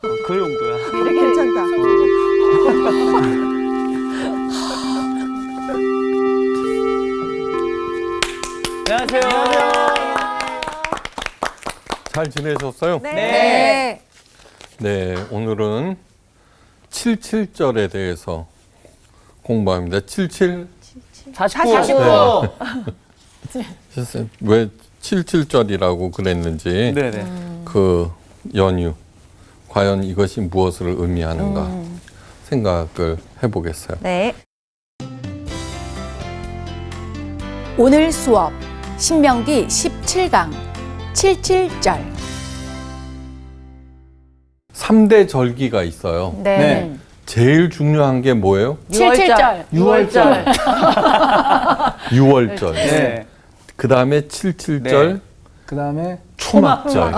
그 정도야. 되게 괜찮다. 안녕하세요. 잘 지내셨어요? 네. 네, 오늘은 77절에 대해서 공부합니다. 77? 49. 글쎄, 왜 77절이라고 그랬는지 네네. 그 연유, 과연 이것이 무엇을 의미하는가 생각을 해보겠어요. 네. 오늘 수업 신명기 17강 77절 3대 절기가 있어요. 네. 제일 중요한 게 뭐예요? 77절 6월절. 6월절. 네. 그 다음에 77절 네. 그 다음에 초막절.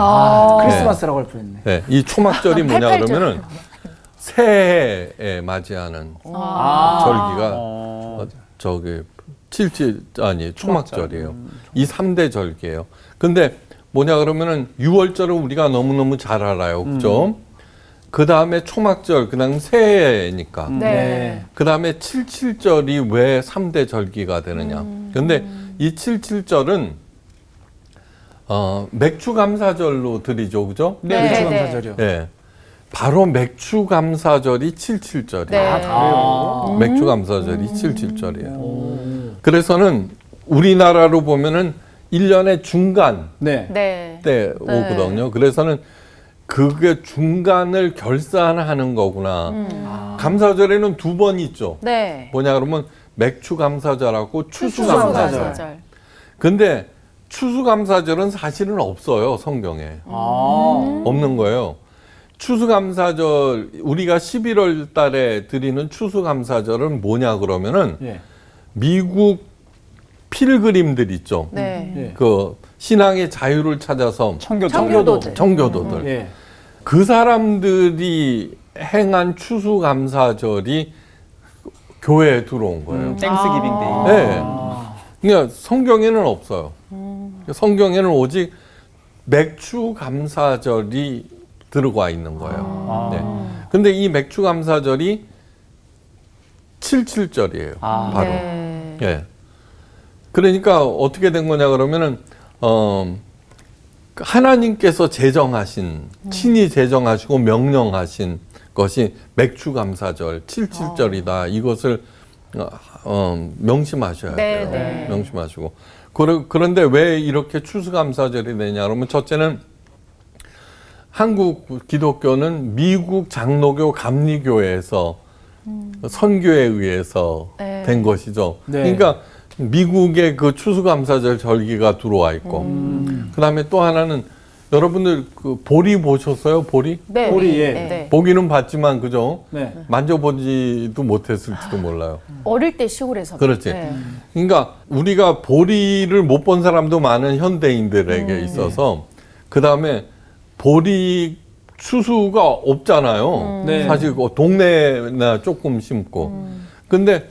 크리스마스라고 할 뻔했네. 네, 이 초막절이 뭐냐 88절. 그러면은 새해에 맞이하는 절기가 저기 초막절이에요. 이 3대 절기예요. 근데 뭐냐 그러면은 6월절은 우리가 너무너무 잘 알아요. 그죠? 그 다음에 초막절, 그 다음 새해니까. 네. 그 다음에 77절이 왜 3대 절기가 되느냐. 근데 이 77절은 맥추감사절로 드리죠. 그죠? 네, 네, 맥주감사절이요. 예. 바로 맥추감사절이 77절이에요. 네. 맥추감사절이 77절이에요. 그래서는 우리나라로 보면은 1년의 중간 네. 네. 때 오거든요. 그래서는 그게 중간을 결산하는 거구나. 감사절에는 두 번 있죠. 네. 뭐냐 그러면 맥추감사절하고 추수감사절. 근데 추수감사절은 사실은 없어요. 성경에. 없는 거예요. 추수감사절, 우리가 11월 달에 드리는 추수감사절은 뭐냐 그러면은 예. 미국 필그림들 있죠. 네. 예. 그 신앙의 자유를 찾아서 청교도들. 청교도들. 예. 그 사람들이 행한 추수감사절이 교회에 들어온 거예요. 땡스기빙 데이. 네. 그러니까 성경에는 없어요. 성경에는 오직 맥추감사절이 들어가 있는 거예요. 네. 근데 이 맥추감사절이 77절이에요. 바로. 네. 예. 그러니까 어떻게 된 거냐 그러면은 하나님께서 제정하신 친히 제정하시고 명령하신 것이 맥추감사절 77절이다. 이것을 명심하셔야 네, 돼요. 네. 명심하시고. 그런데 왜 이렇게 추수감사절이 되냐 그러면 첫째는 한국 기독교는 미국 장로교 감리교회에서 선교에 의해서 네. 된 것이죠. 네. 그러니까 미국의 그 추수감사절 절기가 들어와 있고, 그 다음에 또 하나는 여러분들 그 보리 보셨어요? 보리? 네. 보리, 예. 네. 보기는 봤지만 그죠? 네. 만져보지도 못했을지도 몰라요. 어릴 때 시골에서. 그렇지. 네. 그러니까 우리가 보리를 못 본 사람도 많은 현대인들에게 있어서 그 다음에 보리 추수가 없잖아요. 네. 사실 그 동네나 조금 심고. 근데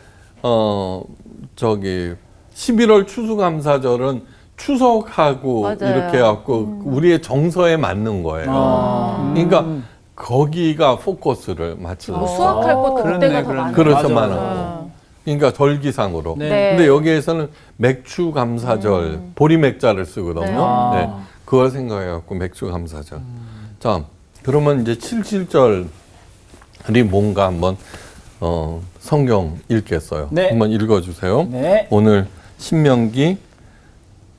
저기 11월 추수감사절은 추석하고 맞아요. 이렇게 해갖고 우리의 정서에 맞는 거예요. 그러니까 거기가 포커스를 맞추고 뭐 수확할 것도 그렇네, 그때가 더 그렇네. 많아요. 그렇죠, 맞아, 많았고. 그러니까 절기상으로. 네. 네. 근데 여기에서는 맥추감사절, 보리맥자를 쓰거든요. 네. 네. 그걸 생각해갖고 맥추감사절. 자, 그러면 이제 77절이 뭔가 한번 성경 읽겠어요. 네. 한번 읽어주세요. 네. 오늘 신명기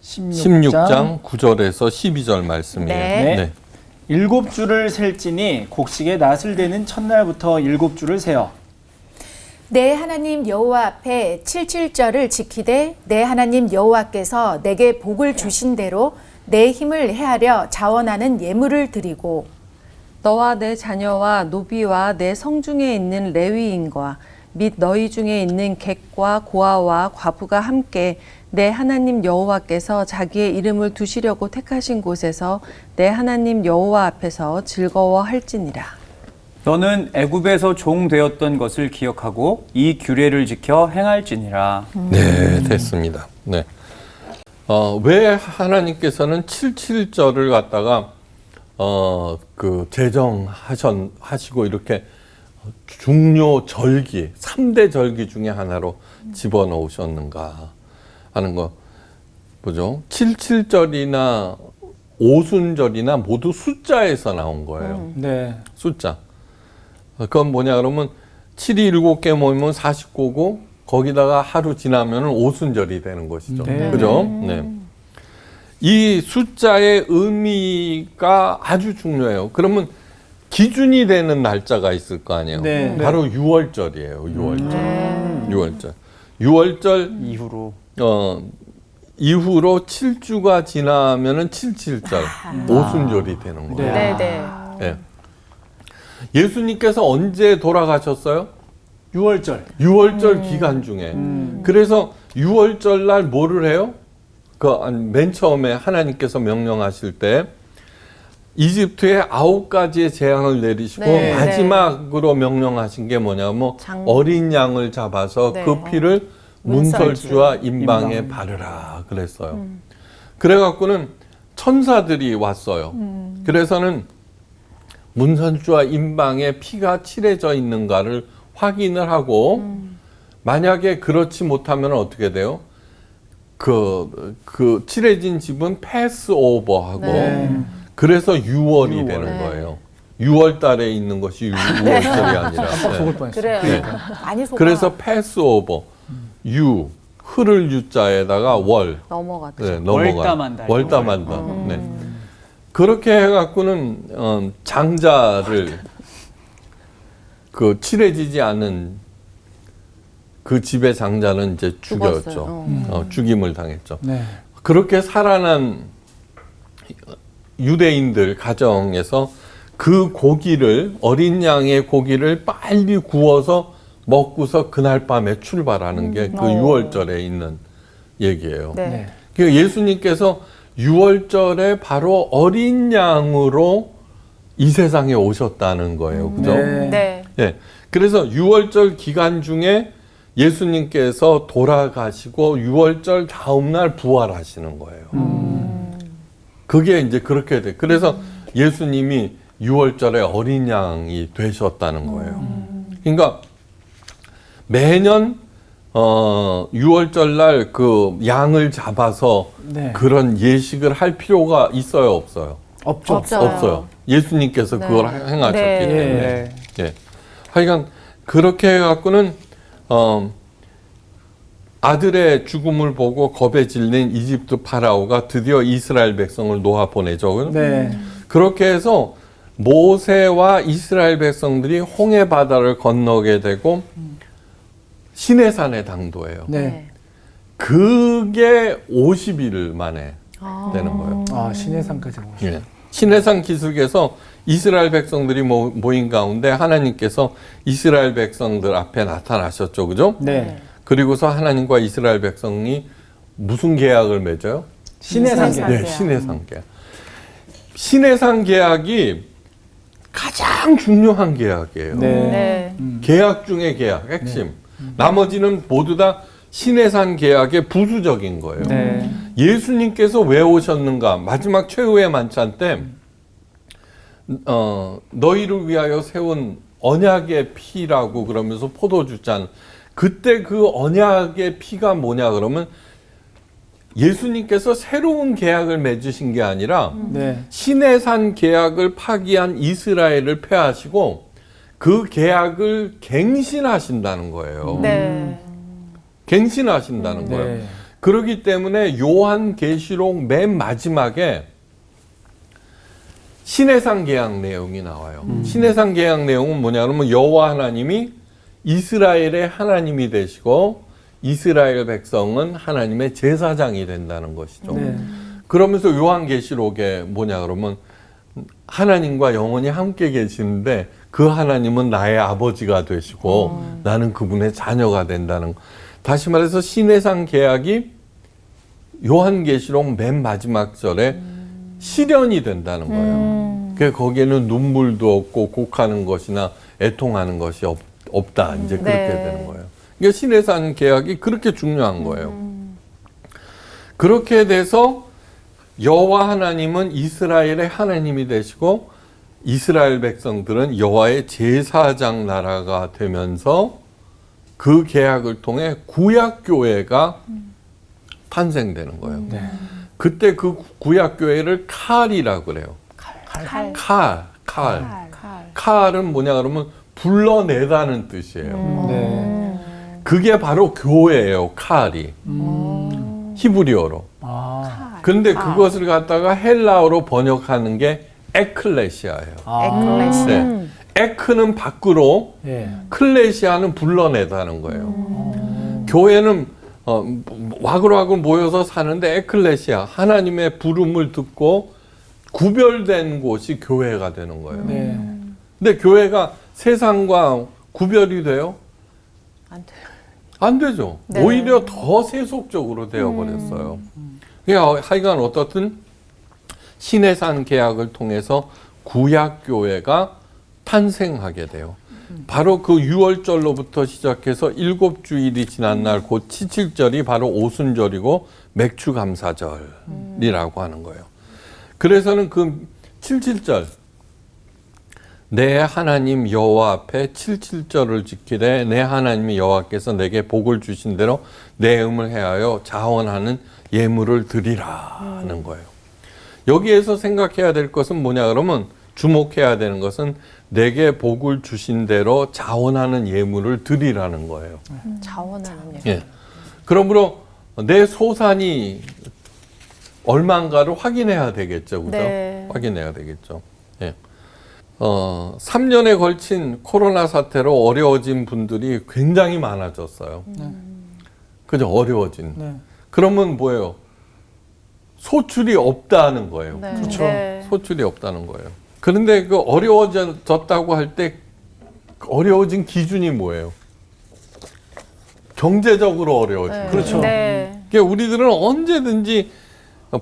16장 9절에서 12절 말씀이에요. 네. 일곱 줄을 셀지니 곡식의 낫을 대는 첫날부터 일곱 줄을 세어 내 하나님 여호와 앞에 77절을 지키되 내 하나님 여호와께서 내게 복을 주신 대로 내 힘을 헤아려 자원하는 예물을 드리고 너와 내 자녀와 노비와 내 성중에 있는 레위인과 및 너희 중에 있는 객과 고아와 과부가 함께 내 하나님 여호와께서 자기의 이름을 두시려고 택하신 곳에서 내 하나님 여호와 앞에서 즐거워할지니라. 너는 애굽에서 종 되었던 것을 기억하고 이 규례를 지켜 행할지니라. 네, 됐습니다. 네. 왜 하나님께서는 77절을 갖다가 그 제정하시고 이렇게 중요 절기, 3대 절기 중에 하나로 집어넣으셨는가 하는 거 보죠. 77절이나 오순절이나 모두 숫자에서 나온 거예요. 네. 숫자. 그건 뭐냐 그러면 7이 7개 모이면 49고 거기다가 하루 지나면 오순절이 되는 것이죠. 네. 그죠? 네. 이 숫자의 의미가 아주 중요해요. 그러면 기준이 되는 날짜가 있을 거 아니에요. 네. 바로 6월절이에요. 6월절. 6월절. 6월절 이후로 이후로 7주가 지나면은 77절, 오순절이 되는 거예요. 네. 네. 예. 예수님께서 언제 돌아가셨어요? 6월절. 6월절 기간 중에. 그래서 6월절 날 뭐를 해요? 맨 처음에 하나님께서 명령하실 때 이집트에 9가지의 재앙을 내리시고 네. 마지막으로 명령하신 게 뭐냐면 어린 양을 잡아서 네. 그 피를 문설주와 임방에 바르라 그랬어요. 그래갖고는 천사들이 왔어요. 그래서는 문설주와 임방에 피가 칠해져 있는가를 확인을 하고 만약에 그렇지 못하면 어떻게 돼요? 그 칠해진 집은 패스오버하고 네. 그래서 6월이 6월. 되는 네. 거예요. 6월 달에 있는 것이 6월절이 아니라. 속을 뻔했어요. 그래요. 네. 많이 속아. 그래서 패스오버, 흐를 유자에다가 월, 넘어갔죠. 네, 넘어가. 월담한다. 월담한다. 네. 그렇게 해갖고는 장자를 그 칠해지지 않은 그 집의 장자는 이제 죽였죠. 죽었어요. 죽임을 당했죠. 네. 그렇게 살아난 유대인들 가정에서 그 고기를 어린 양의 고기를 빨리 구워서 먹고서 그날 밤에 출발하는 게 그 6월절에 있는 얘기예요. 네. 네. 그러니까 예수님께서 6월절에 바로 어린 양으로 이 세상에 오셨다는 거예요. 그죠? 네. 네. 예. 그래서 6월절 기간 중에 예수님께서 돌아가시고 6월절 다음날 부활하시는 거예요. 그게 이제 그렇게 돼. 그래서 예수님이 6월절에 어린 양이 되셨다는 거예요. 그러니까 매년 6월절 날 그 양을 잡아서 네. 그런 예식을 할 필요가 있어요, 없어요? 없죠. 없죠. 없어요. 예수님께서 네. 그걸 행하셨기 네. 때문에. 네. 예. 하여간 그렇게 해갖고는 아들의 죽음을 보고 겁에 질린 이집트 파라오가 드디어 이스라엘 백성을 놓아 보내죠. 네. 그렇게 해서 모세와 이스라엘 백성들이 홍해 바다를 건너게 되고 시내산에 당도해요. 네. 그게 50일 만에 되는 거예요. 아, 시내산까지 오셨어요. 예. 시내산 기슭에서 이스라엘 백성들이 모인 가운데 하나님께서 이스라엘 백성들 앞에 나타나셨죠. 그죠? 네. 그리고서 하나님과 이스라엘 백성이 무슨 계약을 맺어요? 시내산 시내산. 계약. 네, 시내산 계약. 시내산 계약이 가장 중요한 계약이에요. 네. 네. 계약 중에 계약, 핵심. 나머지는 모두 다 시내산 계약의 부수적인 거예요. 네. 예수님께서 왜 오셨는가? 마지막 최후의 만찬 때 너희를 위하여 세운 언약의 피라고 그러면서 포도주 잔. 그때 그 언약의 피가 뭐냐 그러면 예수님께서 새로운 계약을 맺으신 게 아니라 네. 시내산 계약을 파기한 이스라엘을 폐하시고 그 계약을 갱신하신다는 거예요. 네. 갱신하신다는 거예요. 네. 그렇기 때문에 요한계시록 맨 마지막에 시내산 계약 내용이 나와요. 시내산 계약 내용은 뭐냐 그러면 여호와 하나님이 이스라엘의 하나님이 되시고 이스라엘 백성은 하나님의 제사장이 된다는 것이죠. 네. 그러면서 요한계시록에 뭐냐 그러면 하나님과 영원히 함께 계시는데 그 하나님은 나의 아버지가 되시고 나는 그분의 자녀가 된다는 거. 다시 말해서 시내산 계약이 요한계시록 맨 마지막 절에 실현이 된다는 거예요. 그러니까 거기에는 눈물도 없고 곡하는 것이나 애통하는 것이 없다. 이제 그렇게 네. 되는 거예요. 그러니까 시내산 계약이 그렇게 중요한 거예요. 그렇게 돼서 여호와 하나님은 이스라엘의 하나님이 되시고 이스라엘 백성들은 여호와의 제사장 나라가 되면서 그 계약을 통해 구약 교회가 탄생되는 거예요. 네. 그때 그 구약 교회를 칼이라고 그래요. 칼은 뭐냐 그러면 불러내다는 뜻이에요. 네. 그게 바로 교회예요. 칼이 히브리어로. 아. 근데 그것을 갖다가 헬라어로 번역하는 게 에클레시아예요. 아. 네. 에크는 밖으로, 예. 클레시아는 불러내다는 거예요. 교회는 와글와글 모여서 사는데 에클레시아, 하나님의 부름을 듣고 구별된 곳이 교회가 되는 거예요. 네. 근데 교회가 세상과 구별이 돼요? 안 돼요. 안 되죠. 네. 오히려 더 세속적으로 되어버렸어요. 그러니까 하여간 어떻든 시내산 계약을 통해서 구약교회가 탄생하게 돼요. 바로 그 유월절로부터 시작해서 7주일이 지난 날 곧 칠칠절이 바로 오순절이고 맥주감사절이라고 하는 거예요. 그래서는 그 칠칠절 내 하나님 여호와 앞에 칠칠절을 지키되 내 하나님 여호와께서 내게 복을 주신 대로 내 음을 해하여 자원하는 예물을 드리라 하는 거예요. 여기에서 생각해야 될 것은 뭐냐 그러면 주목해야 되는 것은 내게 복을 주신 대로 자원하는 예물을 드리라는 거예요. 자원하는 예. 그러므로 내 소산이 얼마인가를 확인해야 되겠죠. 그죠? 네. 확인해야 되겠죠. 예. 3년에 걸친 코로나 사태로 어려워진 분들이 굉장히 많아졌어요. 그죠? 어려워진. 네. 그러면 뭐예요? 소출이 없다는 거예요. 네. 그렇죠. 네. 소출이 없다는 거예요. 그런데 그 어려워졌다고 할 때 어려워진 기준이 뭐예요? 경제적으로 어려워진. 네. 그렇죠. 네. 그러니까 우리들은 언제든지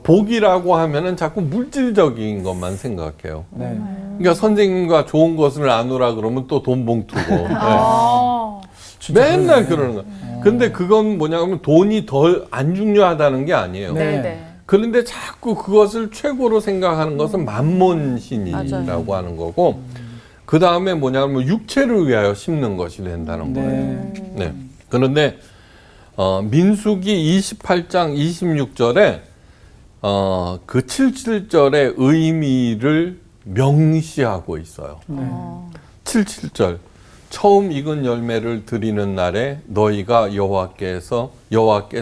복이라고 하면은 자꾸 물질적인 것만 생각해요. 네. 그러니까 선생님과 좋은 것을 나누라 그러면 또 돈 봉투고. 네. 진짜 맨날 그러네. 그러는 거예요. 근데 그건 뭐냐면 돈이 덜 안 중요하다는 게 아니에요. 네. 네. 네. 그런데 자꾸 그것을 최고로 생각하는 것은 만몬신이라고 맞아요. 하는 거고, 그 다음에 뭐냐면 육체를 위하여 심는 것이 된다는 거예요. 네. 네. 그런데 민수기 28장 26절에 그 77절의 의미를 명시하고 있어요. 네. 77절 처음 익은 열매를 드리는 날에 너희가 여호와께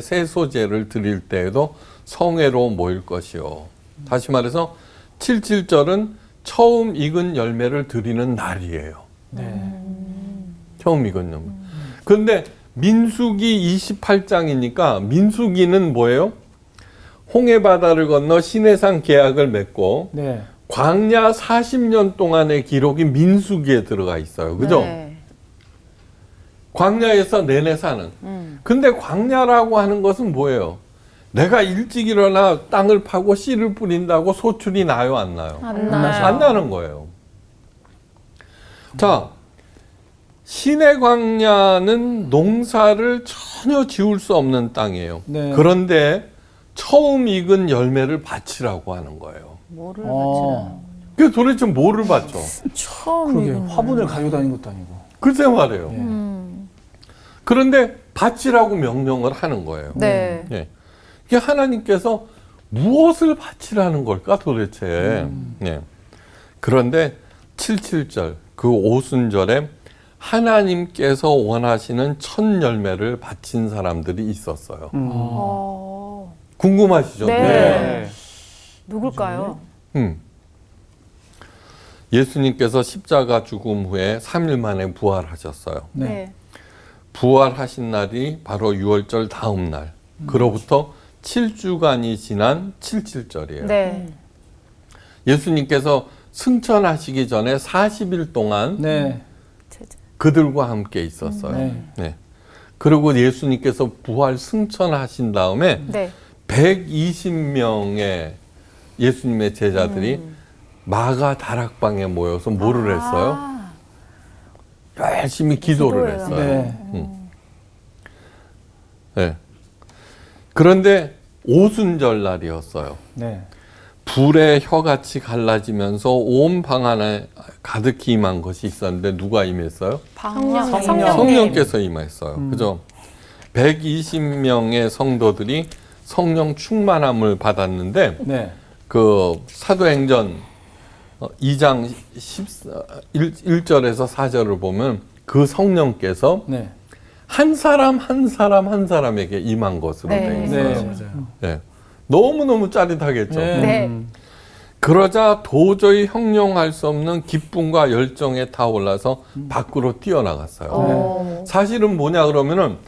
세소제를 드릴 때에도 성회로 모일 것이요. 다시 말해서 77절은 처음 익은 열매를 드리는 날이에요. 네. 처음 익은 열매. 그런데 민수기 28장이니까 민수기는 뭐예요? 홍해바다를 건너 시내산 계약을 맺고 네. 광야 40년 동안의 기록이 민수기에 들어가 있어요. 그죠? 네. 광야에서 내내 사는. 근데 광야라고 하는 것은 뭐예요? 내가 일찍 일어나 땅을 파고 씨를 뿌린다고 소출이 나요, 안 나요? 안 나요. 안 나는 거예요. 자, 시내 광야는 농사를 전혀 지을 수 없는 땅이에요. 네. 그런데 처음 익은 열매를 바치라고 하는 거예요. 뭐를 어. 바치나? 그게 도대체 뭐를 바쳐? 처음 그러게 읽은 화분을 가지고 다니는 것도 아니고. 글쎄 말이에요. 네. 그런데 바치라고 명령을 하는 거예요. 네. 예. 이게 하나님께서 무엇을 바치라는 걸까 도대체. 예. 그런데 77절 그 오순절에 하나님께서 원하시는 첫 열매를 바친 사람들이 있었어요. 어. 궁금하시죠? 네. 누굴까요? 예수님께서 십자가 죽음 후에 3일 만에 부활하셨어요. 네. 네. 부활하신 날이 바로 유월절 다음 날. 그로부터 7주간이 지난 77절이에요. 네. 예수님께서 승천하시기 전에 40일 동안 네. 그들과 함께 있었어요. 네. 네. 그리고 예수님께서 부활 승천하신 다음에 네. 120명의 예수님의 제자들이 마가 다락방에 모여서 뭐를 했어요? 아, 열심히 기도를 기도해요. 했어요. 네. 네. 그런데 오순절 날이었어요. 네. 불의 혀같이 갈라지면서 온 방 안에 가득히 임한 것이 있었는데 누가 임했어요? 성령께서 임했어요. 그죠? 120명의 성도들이 성령 충만함을 받았는데 네. 그 사도행전 2장 1절에서 4절을 보면 그 성령께서 네. 한 사람 한 사람 한 사람에게 임한 것으로 네. 되어 네, 있어요. 맞아요. 네. 너무너무 짜릿하겠죠. 네. 네. 그러자 도저히 형용할 수 없는 기쁨과 열정에 타올라서 밖으로 뛰어나갔어요. 사실은 뭐냐 그러면은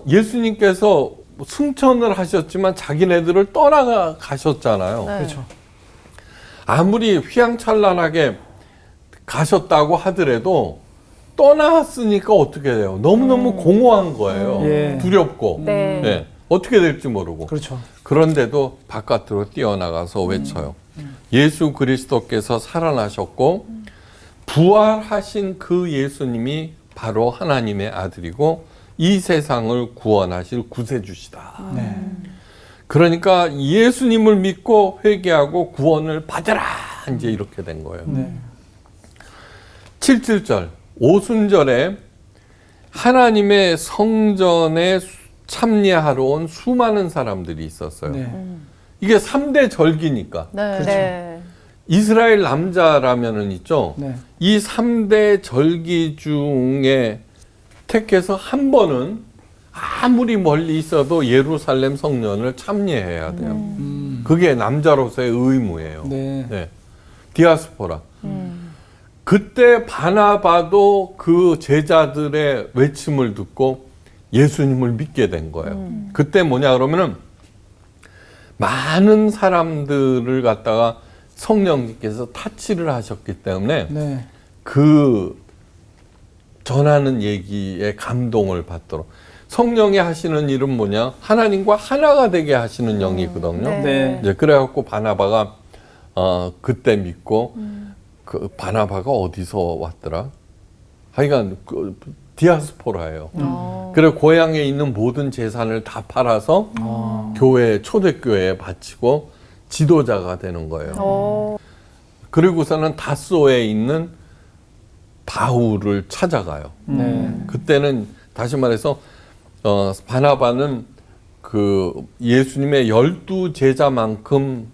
예수님께서 승천을 하셨지만 자기네들을 떠나가셨잖아요. 네. 그렇죠. 아무리 휘황찬란하게 가셨다고 하더라도 떠났으니까 어떻게 돼요? 너무너무 공허한 거예요. 예. 두렵고. 네. 네. 어떻게 될지 모르고. 그렇죠. 그런데도 바깥으로 뛰어나가서 외쳐요. 예수 그리스도께서 살아나셨고 부활하신 그 예수님이 바로 하나님의 아들이고 이 세상을 구원하실 구세주시다. 네. 그러니까 예수님을 믿고 회개하고 구원을 받으라. 이제 이렇게 된 거예요. 네. 77절 오순절에 하나님의 성전에 참여하러 온 수많은 사람들이 있었어요. 네. 이게 3대 절기니까. 네. 네. 이스라엘 남자라면은 있죠. 네. 이 3대 절기 중에 택해서 한 번은 아무리 멀리 있어도 예루살렘 성전을 참여해야 돼요. 그게 남자로서의 의무예요. 네. 네. 디아스포라. 그때 바나바도 그 제자들의 외침을 듣고 예수님을 믿게 된 거예요. 그때 뭐냐 그러면은 많은 사람들을 갖다가 성령님께서 타치를 하셨기 때문에 네. 그 전하는 얘기에 감동을 받도록 성령이 하시는 일은 뭐냐 하나님과 하나가 되게 하시는 영이거든요. 네. 네. 이제 그래갖고 바나바가 그때 믿고 그 바나바가 어디서 왔더라? 하여간 그 디아스포라예요. 그래 고향에 있는 모든 재산을 다 팔아서 교회 초대교회에 바치고 지도자가 되는 거예요. 그리고서는 다소에 있는 바울을 찾아가요. 네. 그때는 다시 말해서 바나바는 그 예수님의 12제자만큼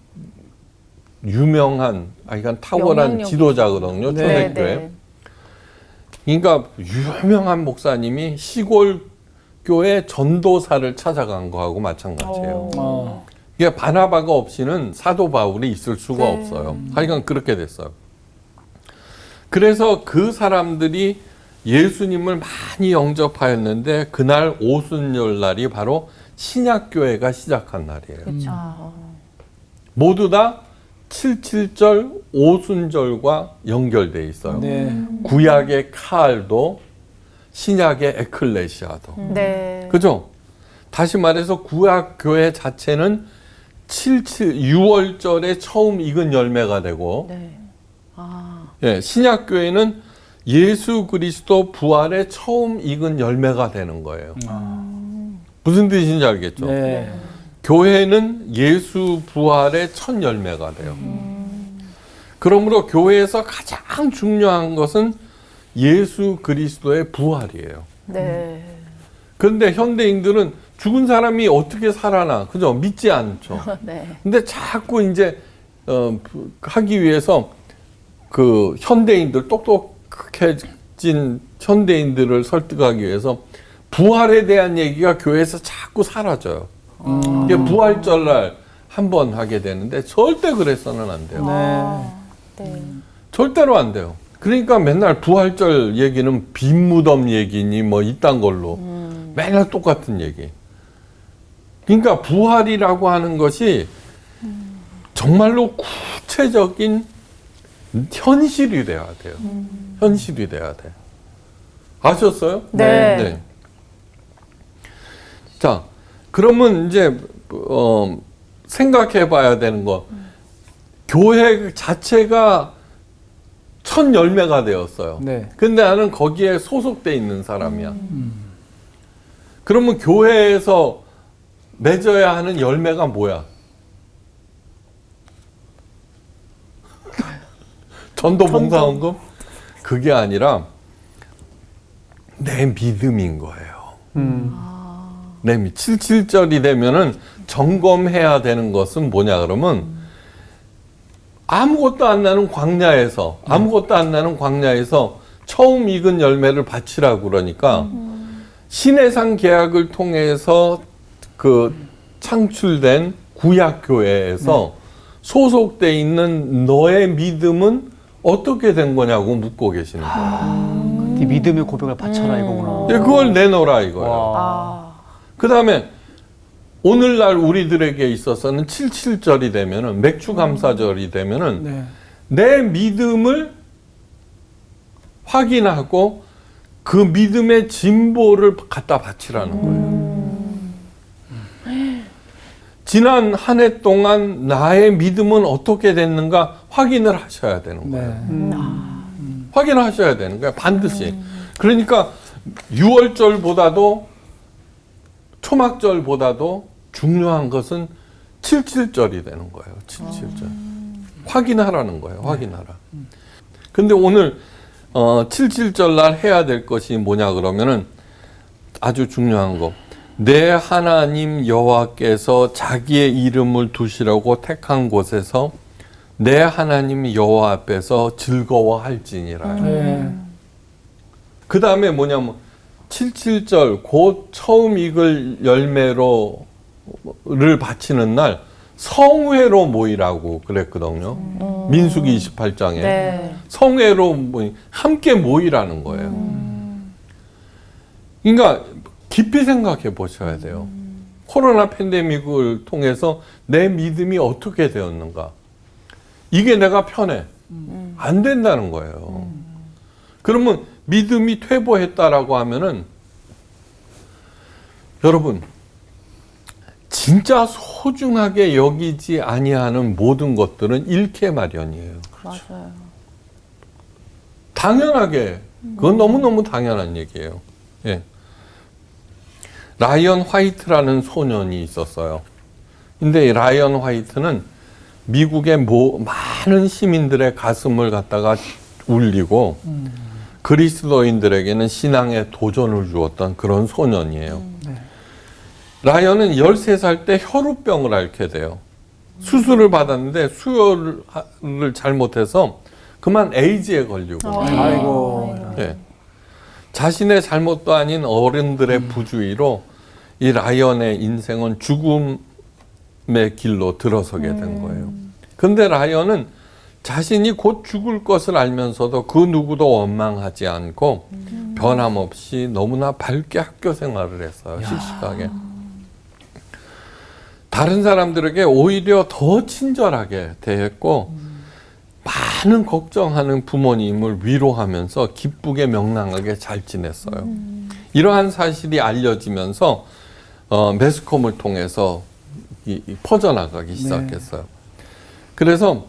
유명한 그러니까 탁월한 영향력 지도자거든요. 네. 초대교회. 그러니까 유명한 목사님이 시골 교회 전도사를 찾아간 거하고 마찬가지예요. 이게 바나바가 없이는 사도 바울이 있을 수가 없어요. 하여간 그렇게 됐어요. 그래서 그 사람들이 예수님을 많이 영접하였는데 그날 오순절 날이 바로 신약교회가 시작한 날이에요. 모두 다 77절 오순절과 연결돼 있어요. 네. 구약의 칼도 신약의 에클레시아도. 네. 그죠? 다시 말해서 구약 교회 자체는 6월절에 처음 익은 열매가 되고 네. 예, 신약 교회는 예수 그리스도 부활에 처음 익은 열매가 되는 거예요. 무슨 뜻인지 알겠죠? 네. 교회는 예수 부활의 첫 열매가 돼요. 그러므로 교회에서 가장 중요한 것은 예수 그리스도의 부활이에요. 네. 그런데 현대인들은 죽은 사람이 어떻게 살아나, 그죠? 믿지 않죠. 네. 근데 자꾸 이제 하기 위해서 그 현대인들 똑똑해진 현대인들을 설득하기 위해서 부활에 대한 얘기가 교회에서 자꾸 사라져요. 이게 부활절날 한 번 하게 되는데 절대 그래서는 안 돼요. 네. 절대로 안 돼요. 그러니까 맨날 부활절 얘기는 빈 무덤 얘기니 뭐 이딴 걸로 맨날 똑같은 얘기. 그러니까 부활이라고 하는 것이 정말로 구체적인 현실이 돼야 돼요. 현실이 돼야 돼. 아셨어요? 네. 자, 그러면 이제 생각해 봐야 되는 거. 교회 자체가 첫 열매가 되었어요. 네. 근데 나는 거기에 소속돼 있는 사람이야. 그러면 교회에서 맺어야 하는 열매가 뭐야? 전도 봉사헌금? 그게 아니라 내 믿음인 거예요. 내 77절이 되면은 점검해야 되는 것은 뭐냐 그러면 아무것도 안 나는 광야에서 처음 익은 열매를 바치라고 그러니까 신해상 계약을 통해서 그 창출된 구약교회에서 소속돼 있는 너의 믿음은 어떻게 된 거냐고 묻고 계시는 거예요. 네 믿음의 고백을 바쳐라 이거구나. 예, 그걸 내놓으라 이거예요. 와. 그 다음에 오늘날 우리들에게 있어서는 77절이 되면은 맥주감사절이 되면은 네. 내 믿음을 확인하고 그 믿음의 진보를 갖다 바치라는 거예요. 지난 한 해 동안 나의 믿음은 어떻게 됐는가 확인을 하셔야 되는 거예요. 네. 확인하셔야 되는 거예요. 반드시. 그러니까 6월절보다도 초막절보다도 중요한 것은 77절이 되는 거예요. 77절. 확인하라는 거예요. 확인하라. 근데 오늘 77절 날 해야 될 것이 뭐냐 그러면은 아주 중요한 거. 내 하나님 여호와께서 자기의 이름을 두시라고 택한 곳에서 내 하나님 여호와 앞에서 즐거워할지니라. 네. 그 다음에 뭐냐면 77절 곧 처음 익을 열매로를 바치는 날 성회로 모이라고 그랬거든요. 민수기 28장에 네. 성회로 함께 모이라는 거예요. 그러니까 깊이 생각해 보셔야 돼요. 코로나 팬데믹을 통해서 내 믿음이 어떻게 되었는가. 이게 내가 편해. 안 된다는 거예요. 그러면 믿음이 퇴보했다라고 하면은 여러분 진짜 소중하게 여기지 아니하는 모든 것들은 잃게 마련이에요. 맞아요. 당연하게 그건 너무너무 당연한 얘기예요. 예. 라이언 화이트라는 소년이 있었어요. 근데 이 라이언 화이트는 미국의 많은 시민들의 가슴을 갖다가 울리고 그리스도인들에게는 신앙의 도전을 주었던 그런 소년이에요. 라이언은 13살 때 혈우병을 앓게 돼요. 수술을 받았는데 수혈을 잘못해서 그만 에이즈에 걸리고. 아이고. 예. 자신의 잘못도 아닌 어른들의 부주의로 이 라이언의 인생은 죽음의 길로 들어서게 된 거예요. 근데 라이언은 자신이 곧 죽을 것을 알면서도 그 누구도 원망하지 않고 변함없이 너무나 밝게 학교 생활을 했어요. 씩씩하게. 다른 사람들에게 오히려 더 친절하게 대했고 많은 걱정하는 부모님을 위로하면서 기쁘게 명랑하게 잘 지냈어요. 이러한 사실이 알려지면서 매스컴을 통해서 퍼져나가기 시작했어요. 그래서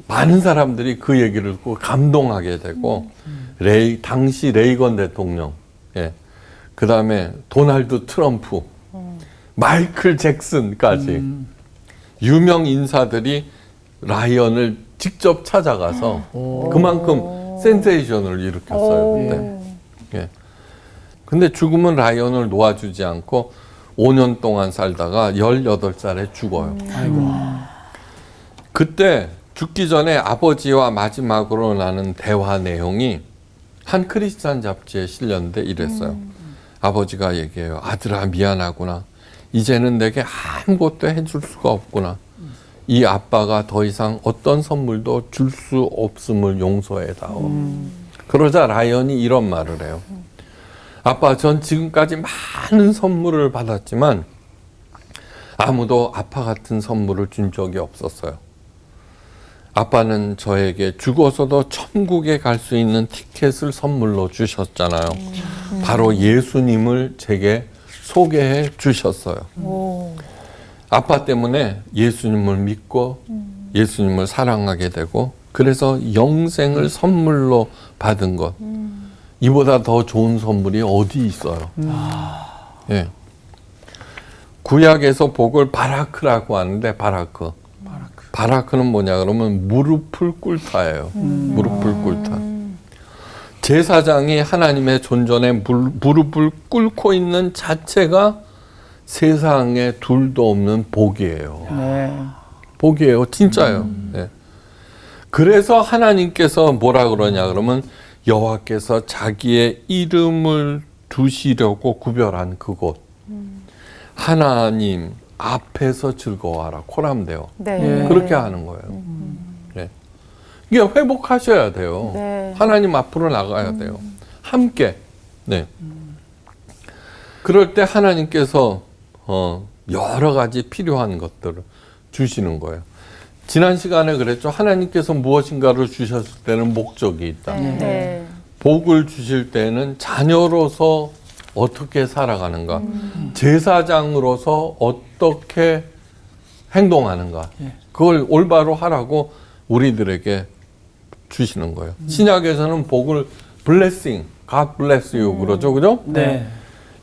많은 사람들이 그 얘기를 듣고 감동하게 되고 당시 레이건 대통령, 예, 그 다음에 도널드 트럼프, 마이클 잭슨까지 유명 인사들이 라이언을 직접 찾아가서 그만큼 센세이션을 일으켰어요. 그때. 예. 근데 죽음은 라이언을 놓아주지 않고 5년 동안 살다가 18살에 죽어요. 그때 죽기 전에 아버지와 마지막으로 나눈 대화 내용이 한 크리스찬 잡지에 실렸는데 이랬어요. 아버지가 얘기해요. 아들아 미안하구나. 이제는 내게 아무것도 해줄 수가 없구나. 이 아빠가 더 이상 어떤 선물도 줄 수 없음을 용서해다오. 그러자 라이언이 이런 말을 해요. 아빠, 전 지금까지 많은 선물을 받았지만 아무도 아빠 같은 선물을 준 적이 없었어요. 아빠는 저에게 죽어서도 천국에 갈 수 있는 티켓을 선물로 주셨잖아요. 바로 예수님을 제게 소개해 주셨어요. 아빠 때문에 예수님을 믿고 예수님을 사랑하게 되고 그래서 영생을 선물로 받은 것. 이보다 더 좋은 선물이 어디 있어요. 예. 구약에서 복을 바라크라고 하는데 바라크. 바라크는 뭐냐 그러면 무릎을 꿇다예요. 무릎을 꿇다. 제사장이 하나님의 존전에 무릎을 꿇고 있는 자체가 세상에 둘도 없는 복이에요. 네. 복이에요. 진짜예요. 네. 그래서 하나님께서 뭐라 그러냐 그러면 여호와께서 자기의 이름을 두시려고 구별한 그곳. 하나님 앞에서 즐거워하라. 코람데오. 네. 그렇게 하는 거예요. 네. 이게 회복하셔야 돼요. 네. 하나님 앞으로 나가야 돼요. 함께. 네. 그럴 때 하나님께서 여러 가지 필요한 것들을 주시는 거예요. 지난 시간에 그랬죠. 하나님께서 무엇인가를 주셨을 때는 목적이 있다. 네. 복을 주실 때는 자녀로서 어떻게 살아가는가, 제사장으로서 어떻게 행동하는가, 그걸 올바로 하라고 우리들에게 주시는 거예요. 신약에서는 복을 blessing, God bless you 그러죠, 그죠? 네.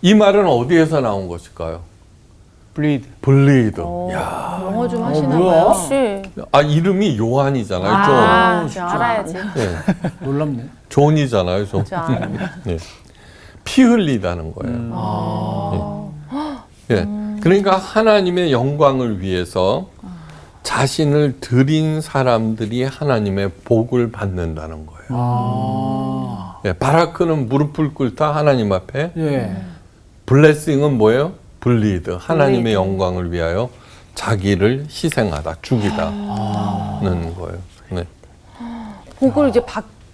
이 말은 어디에서 나온 것일까요? bleed. bleed. 영어 좀 하시나 뭐야? 봐요. 혹시 아 이름이 요한이잖아요. 아, 진짜. 알아야지. 존. 네. 놀랍네. 존이잖아요. 존. 네. 피 흘리다는 거예요. 예. 그러니까 하나님의 영광을 위해서 자신을 드린 사람들이 하나님의 복을 받는다는 거예요. 예. 바라크는 무릎을 꿇다 하나님 앞에. 예. 블레싱은 뭐예요? 블리드. 하나님의 영광을 위하여 자기를 희생하다, 죽이다는 거예요. 네. 복을 이제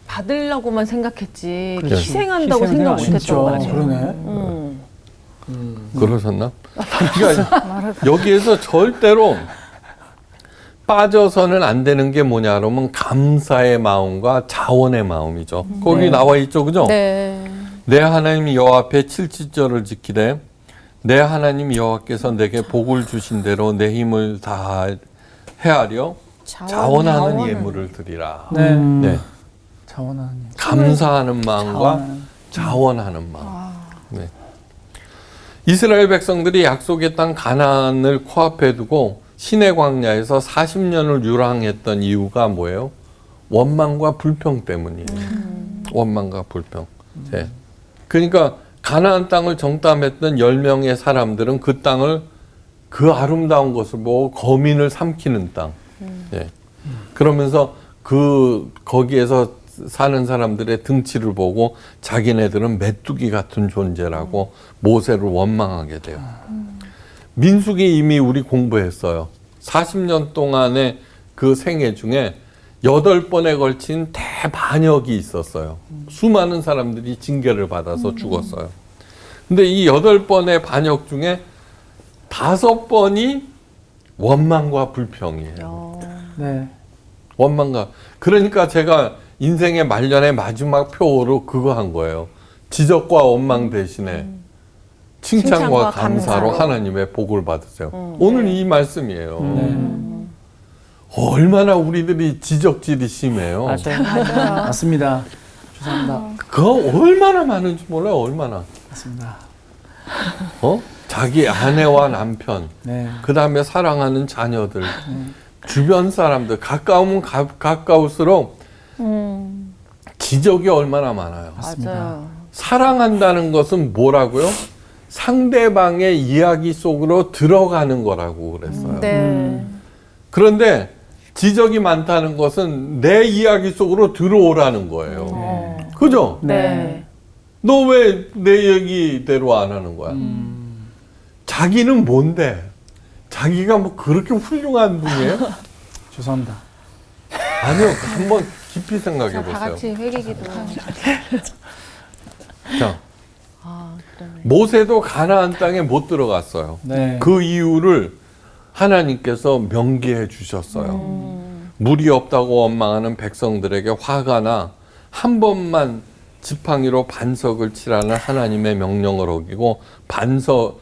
받으려고만 생각했지 그렇지. 희생한다고 생각 진짜 못했던 거 같아요. 그러네. 그러셨나? 그러니까 여기에서 절대로 빠져서는 안 되는 게 뭐냐 그러면 감사의 마음과 자원의 마음이죠. 거기 나와 있죠, 그죠? 네. 내 하나님 여호와 앞에 7지절을 지키되 내 하나님 여호와께서 내게 복을 주신 대로 내 힘을 다 헤아려 자원하는 예물을 드리라. 네. 네. 자원하는. 감사하는 마음과 자원하는 마음. 네. 이스라엘 백성들이 약속의 땅 가나안을 코앞에 두고 시내 광야에서 40년을 유랑했던 이유가 뭐예요? 원망과 불평 때문이에요. 원망과 불평. 네. 그러니까 가나안 땅을 정탐했던 10명의 사람들은 그 땅을 그 아름다운 것을 보고 거민을 삼키는 땅. 네. 그러면서 거기에서 사는 사람들의 등치를 보고 자기네들은 메뚜기 같은 존재라고 모세를 원망하게 돼요. 민수기 이미 우리 공부했어요. 40년 동안의 그 생애 중에 8번에 걸친 대반역이 있었어요. 수많은 사람들이 징계를 받아서 죽었어요. 근데 이 8번의 반역 중에 5번이 원망과 불평이에요. 네. 원망과. 그러니까 제가 인생의 말년의 마지막 표어로 그거 한 거예요. 지적과 원망 대신에 칭찬과 감사로 하나님의 복을 받으세요. 오늘 이 말씀이에요. 얼마나 우리들이 지적질이 심해요. 맞습니다. 죄송합니다. 그거 얼마나 많은지 몰라요. 얼마나. 맞습니다. 자기 아내와 남편, 네. 그 다음에 사랑하는 자녀들, 주변 사람들, 가까우면 가까울수록 지적이 얼마나 많아요. 맞아요. 사랑한다는 것은 뭐라고요? 상대방의 이야기 속으로 들어가는 거라고 그랬어요. 네. 그런데 지적이 많다는 것은 내 이야기 속으로 들어오라는 거예요. 그죠? 네. 너 왜 내 얘기대로 안 하는 거야? 자기는 뭔데? 자기가 뭐 그렇게 훌륭한 분이에요? 죄송합니다. 아니요. 한번 깊이 생각해 다 보세요. 같이 회개기도 하고. 자, 모세도 가나안 땅에 못 들어갔어요. 네. 그 이유를 하나님께서 명기해 주셨어요. 물이 없다고 원망하는 백성들에게 화가 나 한 번만 지팡이로 반석을 치라는 하나님의 명령을 어기고 반석을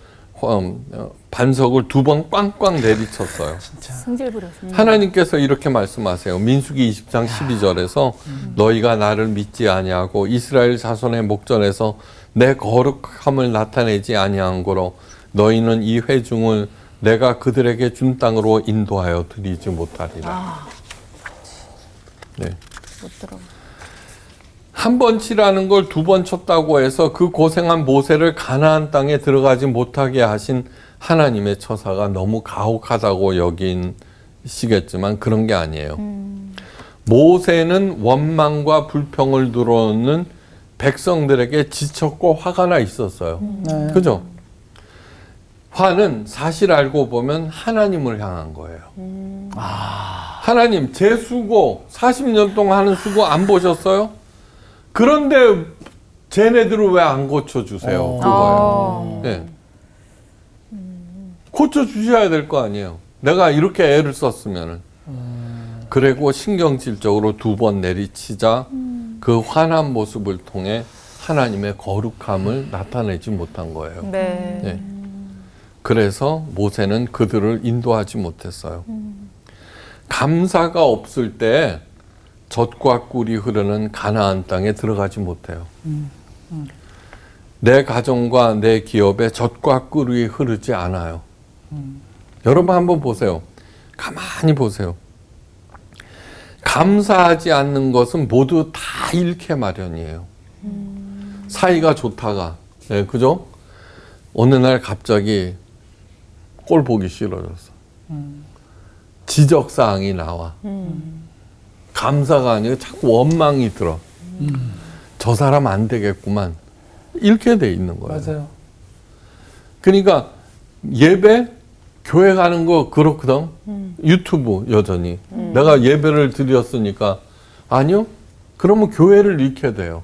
2번 꽝꽝 내리쳤어요. 승질 부렸습니다. 하나님께서 이렇게 말씀하세요. 민수기 20장 12절에서 너희가 나를 믿지 아니하고 이스라엘 자손의 목전에서 내 거룩함을 나타내지 아니한 거로 너희는 이 회중을 내가 그들에게 준 땅으로 인도하여 드리지 못하리라. 네. 못 들어. 한 번 치라는 걸 두 번 쳤다고 해서 그 고생한 모세를 가나안 땅에 들어가지 못하게 하신 하나님의 처사가 너무 가혹하다고 여기시겠지만 그런 게 아니에요. 모세는 원망과 불평을 들어오는 백성들에게 지쳤고 화가 나 있었어요. 그죠? 화는 사실 알고 보면 하나님을 향한 거예요. 하나님, 제 수고, 40년 동안 하는 수고 안 보셨어요? 그런데 쟤네들을 왜 안 고쳐주세요? 그거예요. 네. 고쳐주셔야 될 거 아니에요. 내가 이렇게 애를 썼으면은. 그리고 신경질적으로 두 번 내리치자 그 화난 모습을 통해 하나님의 거룩함을 나타내지 못한 거예요. 네. 네. 그래서 모세는 그들을 인도하지 못했어요. 감사가 없을 때 젖과 꿀이 흐르는 가나안 땅에 들어가지 못해요. 내 가정과 내 기업에 젖과 꿀이 흐르지 않아요. 여러분 한번 보세요. 가만히 보세요. 감사하지 않는 것은 모두 다 잃게 마련이에요. 사이가 좋다가, 네, 그죠? 어느 날 갑자기 꼴 보기 싫어졌어. 지적사항이 나와. 감사가 아니고 자꾸 원망이 들어. 저 사람 안 되겠구만. 잃게 돼 있는 거예요. 맞아요. 그러니까 예배, 교회 가는 거 그렇거든. 유튜브 여전히. 내가 예배를 드렸으니까. 아니요? 그러면 교회를 잃게 돼요.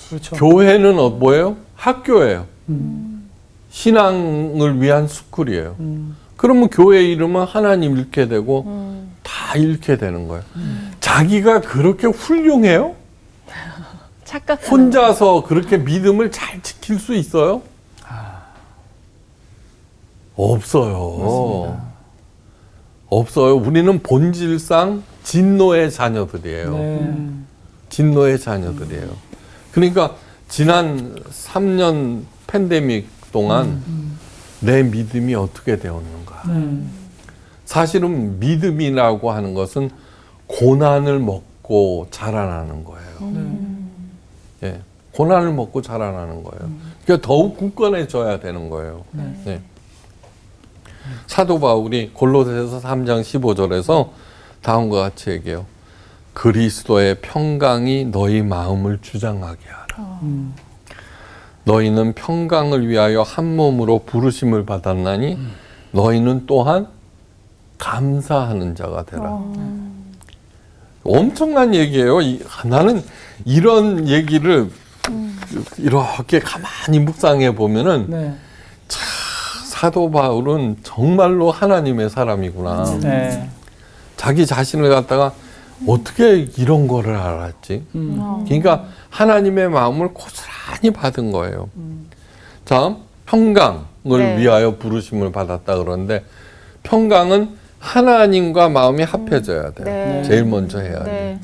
그렇죠. 교회는 뭐예요? 학교예요. 신앙을 위한 스쿨이에요. 그러면 교회 이름은 하나님 잃게 되고 다 잃게 되는 거예요. 자기가 그렇게 훌륭해요? 착각하는 혼자서 그렇게 믿음을 잘 지킬 수 있어요? 없어요. 없어요. 우리는 본질상 진노의 자녀들이에요. 네. 진노의 자녀들이에요. 그러니까 지난 3년 팬데믹 동안 내 믿음이 어떻게 되었는가. 사실은 믿음이라고 하는 것은 고난을 먹고 자라나는 거예요. 예, 고난을 먹고 자라나는 거예요. 그러니까 더욱 굳건해져야 되는 거예요. 네. 사도 바울이 골로새서 3장 15절에서 다음과 같이 얘기해요. 그리스도의 평강이 너희 마음을 주장하게 하라. 너희는 평강을 위하여 한 몸으로 부르심을 받았나니 너희는 또한 감사하는 자가 되라. 엄청난 얘기예요. 나는 이런 얘기를 이렇게 가만히 묵상해 보면은 네. 사도 바울은 정말로 하나님의 사람이구나. 네. 자기 자신을 갖다가 어떻게 이런 거를 알았지? 그러니까 하나님의 마음을 고스란히 받은 거예요. 자, 평강을 네. 위하여 부르심을 받았다 그러는데 평강은 하나님과 마음이 합해져야 돼요. 네. 제일 먼저 해야 돼요. 네.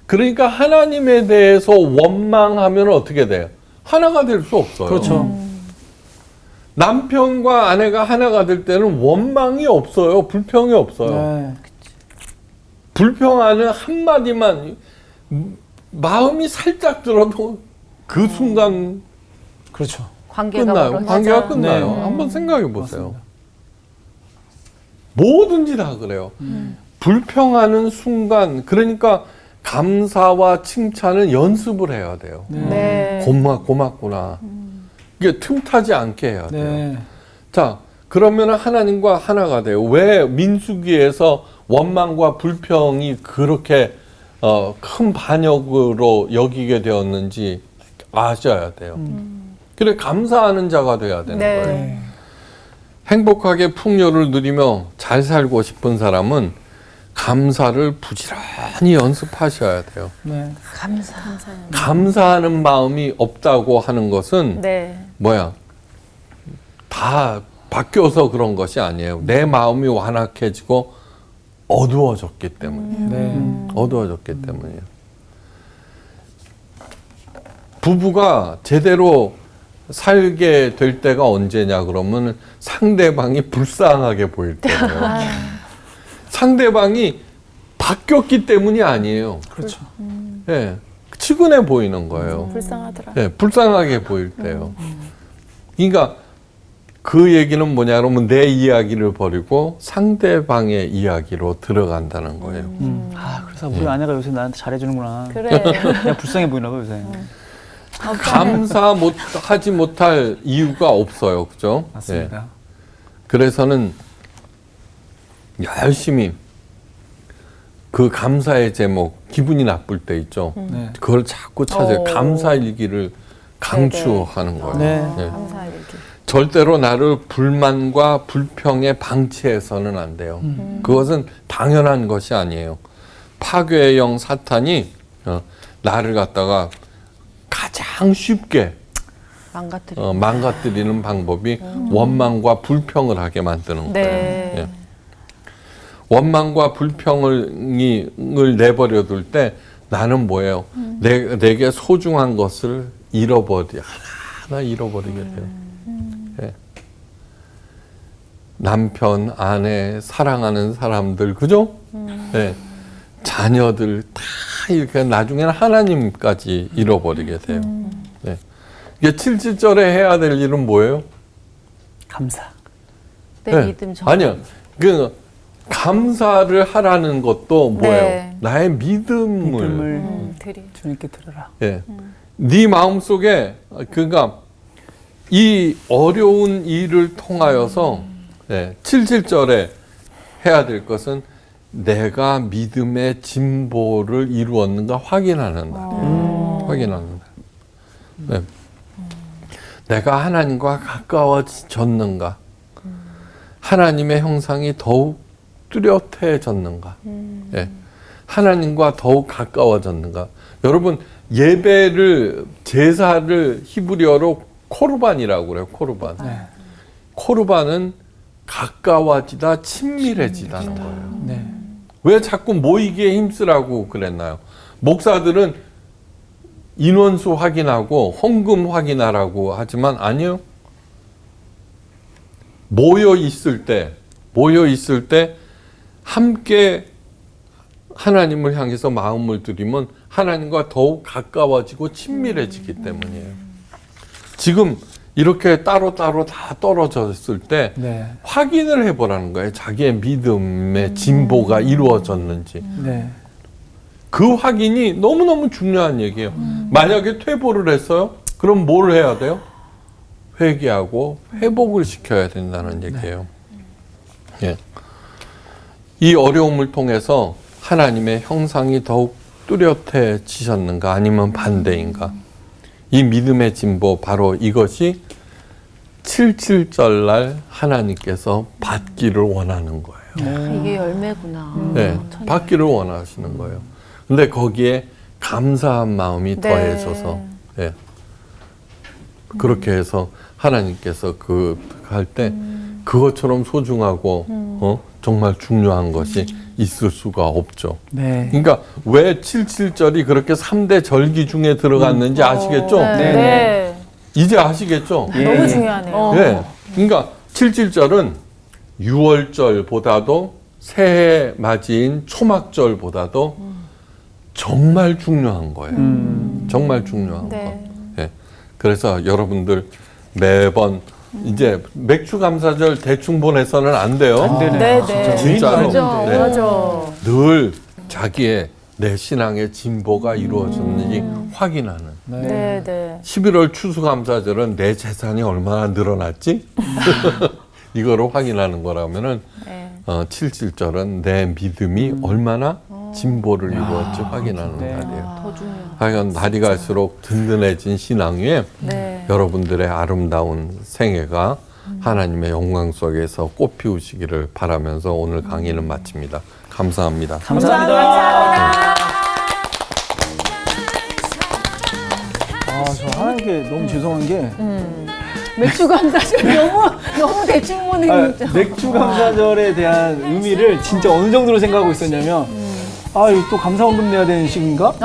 그러니까 하나님에 대해서 원망하면 어떻게 돼요? 하나가 될 수 없어요. 그렇죠. 남편과 아내가 하나가 될 때는 원망이 없어요. 불평이 없어요. 네. 불평하는 한마디만 마음이 살짝 들어도 그 순간 그렇죠. 관계가 끝나요. 멀어지죠. 관계가 끝나요. 네. 한번 생각해 보세요. 맞습니다. 뭐든지 다 그래요. 불평하는 순간, 그러니까 감사와 칭찬은 연습을 해야 돼요. 네. 고맙구나. 이게 틈타지 않게 해야 돼요. 네. 자, 그러면 하나님과 하나가 돼요. 왜 민수기에서 원망과 불평이 그렇게 큰 반역으로 여기게 되었는지 아셔야 돼요. 그래 감사하는 자가 돼야 되는 네. 거예요. 네. 행복하게 풍요를 누리며 잘 살고 싶은 사람은 감사를 부지런히 연습하셔야 돼요. 네. 감사하는 마음이 없다고 하는 것은 네. 뭐야? 다 바뀌어서 그런 것이 아니에요. 내 마음이 완악해지고 어두워졌기 때문이에요. 네. 어두워졌기 때문이에요. 부부가 제대로 살게 될 때가 언제냐 그러면 상대방이 불쌍하게 보일 때예요. 상대방이 바뀌었기 때문이 아니에요. 그렇죠. 예, 측은해 보이는 거예요. 불쌍하더라. 예, 불쌍하게 보일 때요. 그러니까 그 얘기는 뭐냐 그러면 내 이야기를 버리고 상대방의 이야기로 들어간다는 거예요. 그래서 우리 아내가 요새 나한테 잘해주는구나. 그래. 그냥 불쌍해 보이나 봐 요새. 감사하지 못할 이유가 없어요. 그죠? 맞습니다. 예. 그래서는 열심히 그 감사의 제목, 기분이 나쁠 때 있죠. 네. 그걸 자꾸 찾아요. 오. 감사일기를 강추하는 거예요. 네. 예. 감사일기. 절대로 나를 불만과 불평에 방치해서는 안 돼요. 그것은 당연한 것이 아니에요. 파괴의 영 사탄이 나를 갖다가 가장 쉽게 망가뜨리는 방법이 원망과 불평을 하게 만드는 네. 거예요. 예. 원망과 불평을 내버려 둘 때 나는 뭐예요? 내게 소중한 것을 하나 잃어버리게 돼요. 예. 남편, 아내, 사랑하는 사람들, 그죠? 예. 자녀들 다 이렇게 나중에는 하나님까지 잃어버리게 돼요. 예. 이게 7절에 해야 될 일은 뭐예요? 감사. 내 예. 믿음 정. 아니요. 그 감사를 하라는 것도 뭐예요? 네. 나의 믿음을 드리. 주님께 드려라. 예. 네 마음속에 그러니까 이 어려운 일을 통하여서 7절에 해야 될 것은 내가 믿음의 진보를 이루었는가 확인하는 날이에요. 확인하는 날. 네. 내가 하나님과 가까워졌는가? 하나님의 형상이 더욱 뚜렷해졌는가? 예. 하나님과 더욱 가까워졌는가? 여러분 예배를 제사를 히브리어로 코르반이라고 그래요. 코르반. 코르반은 가까워지다, 친밀해지다는 거예요. 네. 왜 자꾸 모이기에 힘쓰라고 그랬나요? 목사들은 인원수 확인하고 헌금 확인하라고 하지만 아니요. 모여 있을 때 함께 하나님을 향해서 마음을 들이면 하나님과 더욱 가까워지고 친밀해지기 때문이에요. 지금 이렇게 따로따로 다 떨어졌을 때 네. 확인을 해보라는 거예요. 자기의 믿음의 진보가 이루어졌는지. 네. 그 확인이 너무너무 중요한 얘기예요. 만약에 퇴보를 했어요? 그럼 뭘 해야 돼요? 회개하고 회복을 시켜야 된다는 얘기예요. 예. 이 어려움을 통해서 하나님의 형상이 더욱 뚜렷해지셨는가 아니면 반대인가? 이 믿음의 진보 바로 이것이 77절 날 하나님께서 받기를 원하는 거예요. 이게 열매구나. 네, 받기를 원하시는 거예요. 근데 거기에 감사한 마음이 네. 더해져서 예. 그렇게 해서 하나님께서 할 때 그것처럼 소중하고 정말 중요한 것이 있을 수가 없죠. 네. 그러니까 왜 77절이 그렇게 3대 절기 중에 들어갔는지 아시겠죠? 네. 네. 이제 아시겠죠? 예. 너무 중요하네요. 예. 그러니까 77절은 6월절보다도 새해 맞이인 초막절보다도 정말 중요한 거예요. 정말 중요한 네. 거. 예. 그래서 여러분들 매번 이제 맥주 감사절 대충 보내서는 안 돼요. 안 되네. 네, 네. 진짜로. 맞아. 네. 맞아. 늘 자기의 내 신앙의 진보가 이루어졌는지 확인하는. 네, 네. 11월 추수감사절은 내 재산이 얼마나 늘어났지? 이거로 확인하는 거라면은 네. 77절은 내 믿음이 얼마나 진보를 이루었지 확인하는 네. 날이에요. 더 중요해. 하여간 날이 갈수록 든든해진 신앙 위에 네. 여러분들의 아름다운 생애가 하나님의 영광 속에서 꽃피우시기를 바라면서 오늘 강의는 마칩니다. 감사합니다. 감사합니다. 저 하나님께 너무 죄송한 게 맥주 감사절 너무 대충 보는 거죠. 맥주 감사절에 대한 의미를 진짜 어느 정도로 생각하고 있었냐면 이거 또 감사원금 내야 되는 시기인가? 이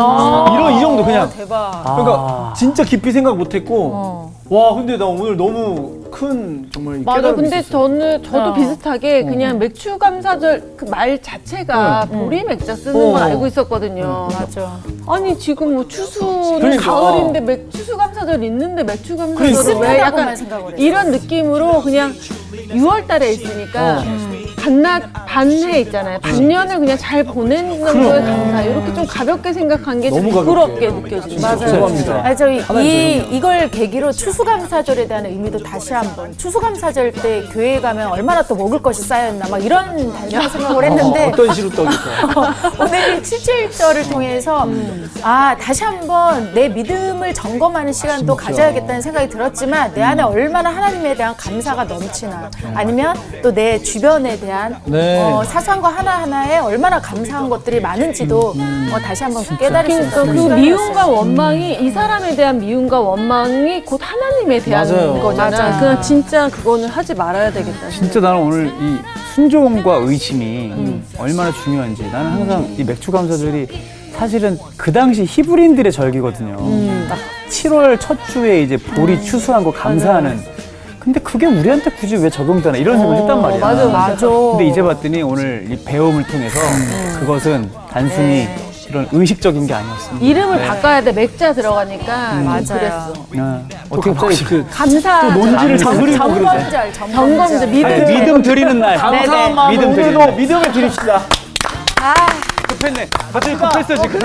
정도 그냥. 대박. 그러니까 진짜 깊이 생각 못했고 와, 근데 나 오늘 너무 큰 정말 맞아. 깨달음이 근데 있었어요. 저도 비슷하게 그냥 맥주 감사절 그 말 자체가 보리 맥자 쓰는 건 알고 있었거든요. 맞아. 아니 지금 뭐 추수는 그러니까. 가을인데 추수 감사절 있는데 맥주 감사절을 그러니까. 왜 약간 습하다고만 생각을 했어. 이런 느낌으로 그냥 6월달에 있으니까 반해 있잖아요. 반년을 그냥 잘 보내는 거에 감사. 이렇게 좀 가볍게 생각한 게 좀 너무 가볍게. 부끄럽게 느껴지는 거예요. 죄송합니다. 아니, 이걸 계기로 추수감사절에 대한 의미도 다시 한번 추수감사절 때 교회에 가면 얼마나 또 먹을 것이 쌓였나 막 이런 단순한 생각을 했는데 어떤 시로 떡일까? 오늘 이 77절을 통해서 다시 한번 내 믿음을 점검하는 시간도 가져야겠다는 생각이 들었지만 내 안에 얼마나 하나님에 대한 감사가 넘치나 아니면 또 내 주변에 대한 사소한 거 하나하나에 얼마나 감사한 것들이 많은지도 다시 한번 깨달을 수 그러니까 있는 그 시간이었어요. 미움과 원망이 이 사람에 대한 미움과 원망이 곧 하나님에 대한 맞아요. 거잖아. 맞아요. 그냥 진짜 그거는 하지 말아야 되겠다. 진짜 나는 오늘 이 순종과 의심이 얼마나 중요한지 나는 항상 이 맥주 감사절이 사실은 그 당시 히브리인들의 절기거든요. 딱 7월 첫 주에 이제 보리 추수한 거 감사하는. 근데 그게 우리한테 굳이 왜 적용되나 이런 생각을 했단 말이야. 맞아. 근데 이제 봤더니 오늘 이 배움을 통해서 그것은 단순히 이런 의식적인 게 아니었습니다. 이름을 바꿔야 돼. 맥자 들어가니까 맞아요. 그랬어. 어떻게 갑자기 그 감사. 논지를 다스리고 점검절, 점검자 믿음. 믿음 드리는 날. 감사한 마음으로 믿음 드리는 오늘도 날. 믿음을 드립시다. 급했네. 갑자기 급했어 지금.